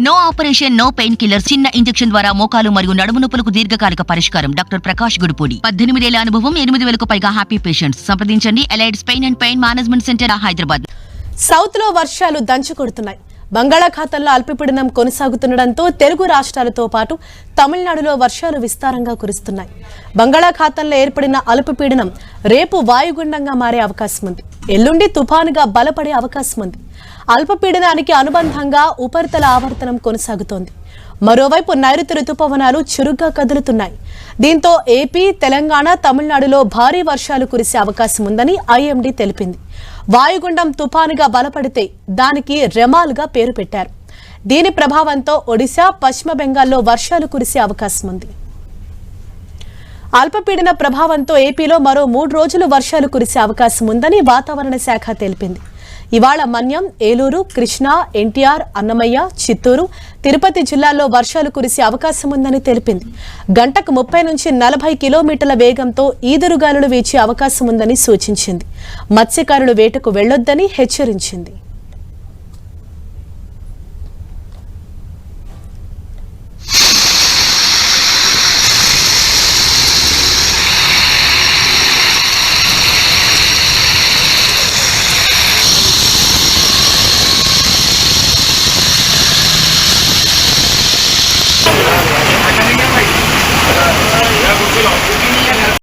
No operation, no painkiller. చిన్న injection ద్వారా మోకాలు మరియు నడుము నొప్పులకు దీర్ఘకాలిక పరిష్కారం. డాక్టర్ ప్రకాష్ గుడిపూడి. 18 ఏళ్ల అనుభవం, 8,000కు పైగా హ్యాపీ పేషెంట్స్. సంప్రదించండి. Allieds pain and pain management centre, Hyderabad. South లో వర్షాలు దంచుకొడుతున్నాయి. బంగాళాఖాతంలో అల్పపీడనం కొనసాగుతుండటంతో తెలుగు రాష్ట్రాలతో పాటు తమిళనాడులో వర్షాలు విస్తారంగా కురుస్తున్నాయి. బంగాళాఖాతంలో ఏర్పడిన అల్పపీడనం రేపు వాయుగుండంగా మారే అవకాశం ఉంది. ఎల్లుండి తుఫానుగా బలపడే అవకాశం ఉంది. అల్పపీడనానికి అనుబంధంగా ఉపరితల ఆవర్తనం కొనసాగుతోంది. మరోవైపు నైరుతి రుతుపవనాలు చురుగ్గా కదులుతున్నాయి. దీంతో ఏపీ, తెలంగాణ, తమిళనాడులో భారీ వర్షాలు కురిసే అవకాశం ఉందని ఐఎండీ తెలిపింది. వాయుగుండం తుఫానుగా బలపడితే దానికి రెమాల్గా పేరు పెట్టారు. దీని ప్రభావంతో ఒడిశా, పశ్చిమ బెంగాల్లో వర్షాలు కురిసే అవకాశం ఉంది. అల్పపీడన ప్రభావంతో ఏపీలో మరో 3 రోజులు వర్షాలు కురిసే అవకాశం ఉందని వాతావరణ శాఖ తెలిపింది. ఇవాళ మన్యం, ఏలూరు, కృష్ణా, ఎన్టీఆర్, అన్నమయ్య, చిత్తూరు, తిరుపతి జిల్లాల్లో వర్షాలు కురిసే అవకాశం ఉందని తెలిపింది. గంటకు 30 నుంచి 40 కిలోమీటర్ల వేగంతో ఈదురుగాలులు వీచే అవకాశం ఉందని సూచించింది. మత్స్యకారులు వేటకు వెళ్లొద్దని హెచ్చరించింది.